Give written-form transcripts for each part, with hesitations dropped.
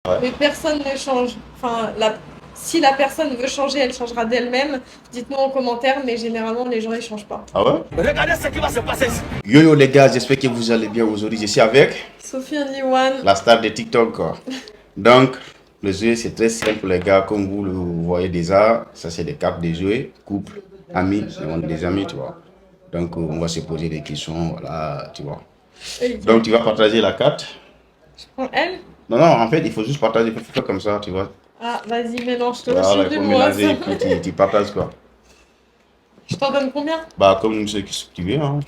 Ouais. Mais personne ne change. Enfin, si la personne veut changer, elle changera d'elle-même. Dites-nous en commentaire, mais généralement, les gens, ils changent pas. Ah ouais? Regardez ce qui va se passer ici. Yo yo les gars, j'espère que vous allez bien aujourd'hui. Je suis avec Sophie and Iwan. la star de TikTok, quoi. Donc, le jeu c'est très simple les gars, comme vous le voyez déjà. Ça c'est des cartes de jeu, couple, amis, on est des amis, tu vois. Donc, on va se poser des questions, voilà, tu vois. Donc, Ok. tu vas partager la carte. Je prends elle. Non, non, en fait, il faut juste partager, il faut faire comme ça, tu vois. Ah, vas-y, mélange-toi. Je Voilà, suis il faut nulle, moi, ça. mélanger et puis tu partages quoi. Je t'en donne combien? Bah, comme ce que tu veux, hein.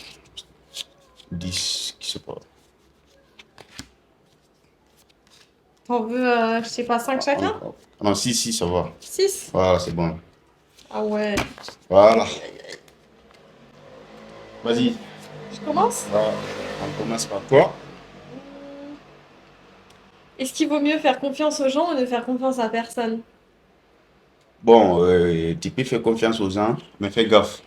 10, je sais pas. T'en veux, je sais pas, 5 chacun? Non, si, ça va. 6. Voilà, c'est bon. Ah ouais. Voilà. Aïe, aïe, aïe. Vas-y. Je commence? Voilà. On commence par toi. Hmm. Est-ce qu'il vaut mieux faire confiance aux gens ou ne faire confiance à personne? Bon, tu peux faire confiance aux gens, mais fais gaffe.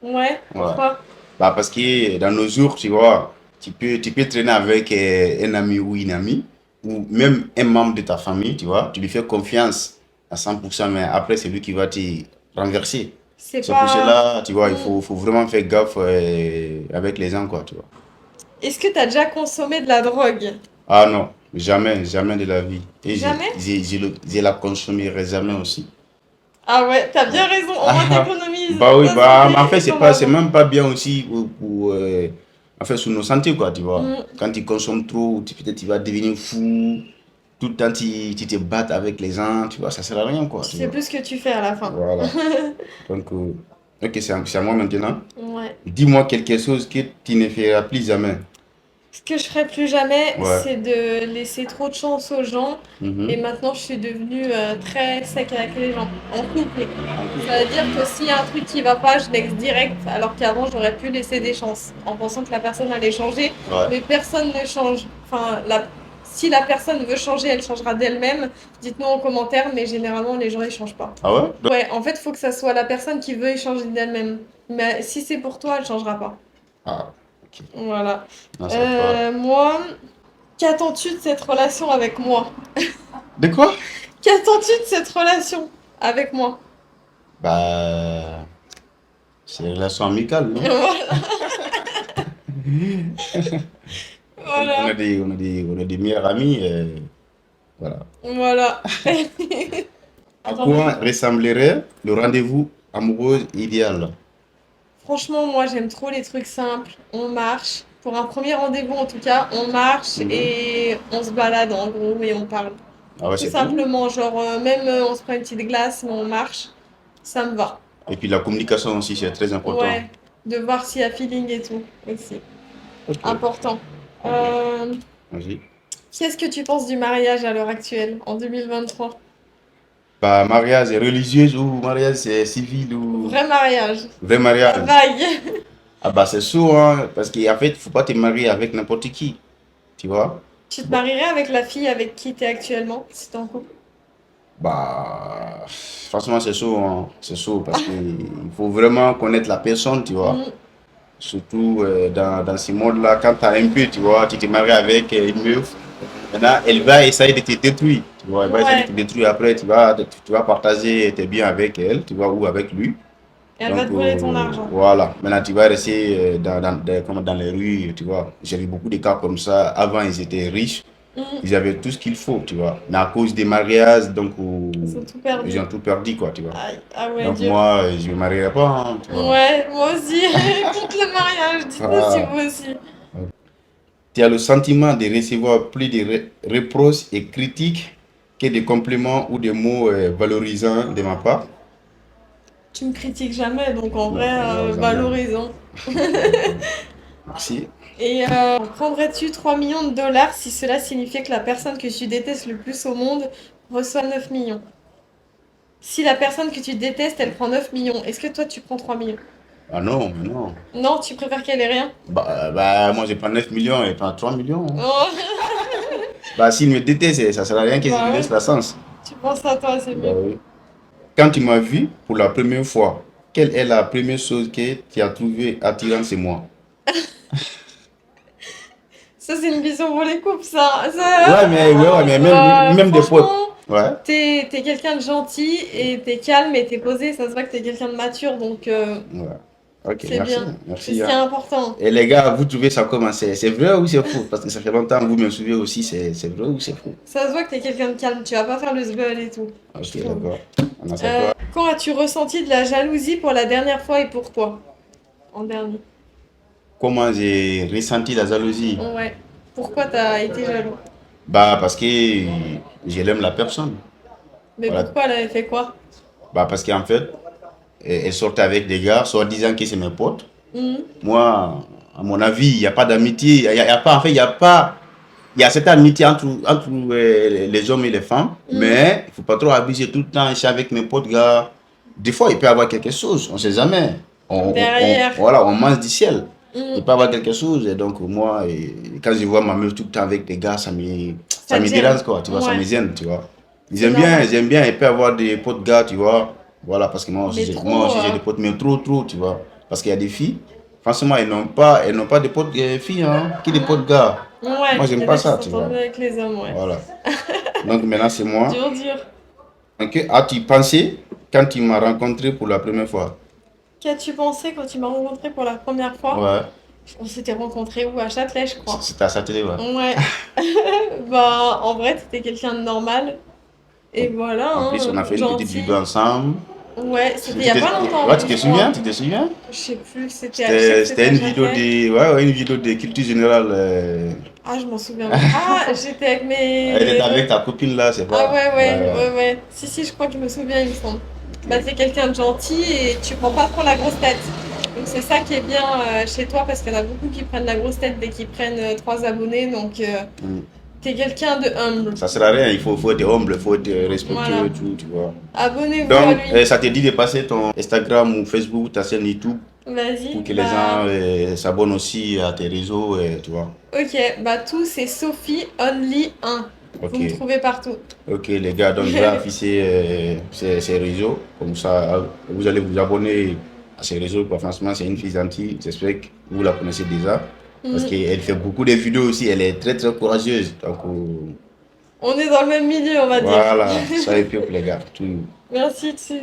Ouais, Ouais. pourquoi? Bah, parce que dans nos jours, tu vois, tu peux traîner avec un ami ou une amie, ou même un membre de ta famille, tu vois, tu lui fais confiance à 100%, mais après, c'est lui qui va te renverser. C'est C'est pour pas. cela, tu vois, il Hmm. faut vraiment faire gaffe avec les gens, quoi, tu vois. Est-ce que t'as déjà consommé de la drogue? Ah non, jamais, jamais de la vie. Et Jamais? je la consommerai jamais aussi. Ah ouais, t'as bien Ouais. raison, au moins Ah, t'économises bah oui, ta bah, en santé fait, et c'est ton pas, c'est argent. même pas bien aussi en fait, sur nos santé, quoi, tu vois. Hmm. Quand tu consommes trop, peut-être tu vas devenir fou. Tout le temps, tu te battes avec les gens, tu vois, ça sert à rien, quoi, Tu tu sais vois. plus ce que tu fais à la fin. Voilà. Donc, ok, c'est à moi maintenant. Ouais. Dis-moi quelque chose que tu ne feras plus jamais. Ce que je ferai plus jamais, Ouais. c'est de laisser trop de chance aux gens. Et Mhm. maintenant, je suis devenue très sec avec les gens. En couple. En Ça veut couple. dire que s'il y a un truc qui va pas, je l'ex direct. Alors qu'avant, j'aurais pu laisser des chances. En pensant que la personne allait changer. Ouais. Mais personne ne change. Enfin, si la personne veut changer, elle changera d'elle-même. Dites-nous en commentaire, mais généralement, les gens, ils changent pas. Ah ouais? Ouais, en fait, faut que ça soit la personne qui veut changer d'elle-même. Mais si c'est pour toi, elle changera pas. Ah, ok. Voilà. Non, ça va pas. Moi, qu'attends-tu de cette relation avec moi? De quoi? Qu'attends-tu de cette relation avec moi? Bah, c'est une relation amicale, non? Voilà, On a voilà, des meilleurs amis. Voilà. voilà. À J'en ai quoi marre. ressemblerait le rendez-vous amoureux idéal? Franchement, moi, j'aime trop les trucs simples. On marche. Pour un premier rendez-vous, en tout cas, on marche Mhm. et on se balade en gros et on parle. Ah ouais, Tout c'est tout. simplement, genre, même on se prend une petite glace, mais on marche. Ça me va. Et puis la communication aussi, c'est très important. Ouais, de voir s'il y a feeling et tout aussi. Ok, Important. ok. Euh, Vas-y. Qu'est-ce que tu penses du mariage à l'heure actuelle, en 2023? Bah, mariage est religieux ou mariage c'est civil ou Vrai mariage. vrai La mariage? vague. Ah bah c'est sûr, hein, parce qu'en fait, il faut pas te marier avec n'importe qui, tu vois? Tu te Bon, marierais avec la fille avec qui t'es actuellement, si t'es en couple? bah, franchement, c'est chaud, hein. C'est chaud parce qu'il faut vraiment connaître la personne, tu vois. Hmm. Surtout dans ce monde-là, quand tu as un peu, tu vois, tu te maries avec une meuf, maintenant, elle va essayer de te détruire, tu vois, elle va essayer de te Ouais. détruire. Après, tu vas partager tes biens avec elle, tu vois, ou avec lui. Elle va Donc, te voler ton argent. voilà. Maintenant, tu vas rester comme dans les rues, tu vois. J'ai vu beaucoup de cas comme ça. Avant, ils étaient riches. Hmm. Ils avaient tout ce qu'il faut, tu vois. Mais à cause des mariages, donc, Ils ont tout ils perdu. ont tout perdu, quoi, tu vois. Aïe. Ah ouais, Donc, dur. moi, je ne me marierai pas, hein, tu vois. Ouais, moi aussi. Contre le mariage. Dites-nous si Ah. vous aussi. Tu as le sentiment de recevoir plus de reproches et critiques que de compliments ou de mots valorisants de ma part. Tu me critiques jamais, donc en vrai, Non, non, jamais. valorisant. Merci. Et prendrais-tu 3 millions de dollars si cela signifiait que la personne que tu détestes le plus au monde reçoit 9 millions? Si la personne que tu détestes, elle prend 9 millions, est-ce que toi tu prends 3 millions? Ah non, mais non. Non, tu préfères qu'elle ait rien? Bah, moi, je prends 9 millions et prends 3 millions, hein. Oh, Bah, s'il me déteste, ça sert à rien que je lui bah laisse ouais, la chance. tu penses à toi, c'est Bah mieux. oui. Quand tu m'as vu pour la première fois, quelle est la première chose que tu as trouvé attirante chez moi? Ça, c'est une vision pour les couples, ça. Ouais, mais même des potes. Franchement, Ouais. t'es quelqu'un de gentil et t'es calme et t'es posé. Ça se voit que t'es quelqu'un de mature, donc Ouais. Ok, c'est merci. bien. C'est Merci, ce qui est hein. important. Et les gars, vous trouvez ça comment? C'est vrai ou c'est faux? Parce que ça fait longtemps que vous me suivez aussi, c'est vrai ou c'est faux? Ça se voit que t'es quelqu'un de calme. Tu vas pas faire le zbeul et tout, je Ok, trouve. d'accord. On a fait quoi? Quand as-tu ressenti de la jalousie pour la dernière fois et pourquoi? En dernier. Comment j'ai ressenti la jalousie? Ouais. Pourquoi t'as été jaloux? Bah, parce que je l'aime la personne. Mais Voilà. pourquoi elle avait fait quoi? Bah, parce qu'en fait, elle sortait avec des gars, soit disant que c'est mes potes. Mhm. Moi, à mon avis, il n'y a pas d'amitié. Il y a pas, en fait, il y a pas. Il y a cette amitié entre les hommes et les femmes, mais il ne faut pas trop abuser tout le temps. Je suis avec mes potes, gars. Des fois, il peut y avoir quelque chose, on ne sait jamais. Derrière. Voilà, on mange du ciel. Mhm. Il peut y avoir quelque chose. Et donc, moi, quand je vois ma meuf tout le temps avec des gars, ça Ça te me gêne. dérange, quoi. Tu vois, ça me Ouais. gêne, tu vois. C'est normal. J'aime bien, il peut y avoir des potes gars, tu vois. Voilà, parce que Mais moi trop. aussi j'ai des potes, mais trop, tu vois. Parce qu'il y a des filles, franchement, elles n'ont pas de potes filles, hein, qui des potes gars. Moi, Ouais, il j'aime y en pas a qui ça, tu s'entendent vois. mieux avec les hommes, ouais. Voilà. Donc maintenant, c'est moi. Dur, dur. Ok, as-tu pensé quand tu m'as rencontré pour la première fois? Qu'as-tu pensé quand tu m'as rencontré pour la première fois? Ouais, On s'était rencontrés où? À Châtelet, je crois. c'était à Châtelet, ouais. Ouais. Bah, en vrai, t'étais quelqu'un de normal. Et voilà, En plus, on a hein, fait une petite gentil. vidéo ensemble. Ouais, c'était il y a pas longtemps en Ouais, tu plus, te je souviens? crois. Tu te souviens? Je sais plus, je sais que c'était C'était à une vidéo Châtelet. de, ouais, une vidéo de culture générale. Ah, je m'en souviens même. Ah, j'étais avec Elle était mes... avec ta copine là, c'est Ah pas? ouais, Ouais, ouais, ouais. ouais, ouais. Si, si, je crois que je me souviens, il me semble. Bah, Ok. t'es quelqu'un de gentil et tu prends pas trop la grosse tête. Donc c'est ça qui est bien chez toi parce qu'il y en a beaucoup qui prennent la grosse tête dès qu'ils prennent 3 abonnés. Donc Hmm. t'es quelqu'un de humble. Ça sert à rien, il faut être humble, il faut être respectueux, Voilà. tout, tu vois. Abonnez-vous à Donc, lui. ça te dit de passer ton Instagram ou Facebook, ta chaîne YouTube, pour Vas-y, que les gens bah... s'abonnent aussi à tes réseaux, tu vois. Ok, bah tout c'est Sophie Only 1. Ok, Vous me trouvez partout. ok les gars, donc je vais afficher ces réseaux, comme ça vous allez vous abonner à ces réseaux, quoi. Franchement, c'est une fille gentille, j'espère que vous la connaissez déjà, parce Mm. qu'elle fait beaucoup de vidéos aussi, elle est très courageuse. Donc, On est dans le même milieu, on va dire. voilà, soyez pieux les gars. Tout. Merci, Tsu.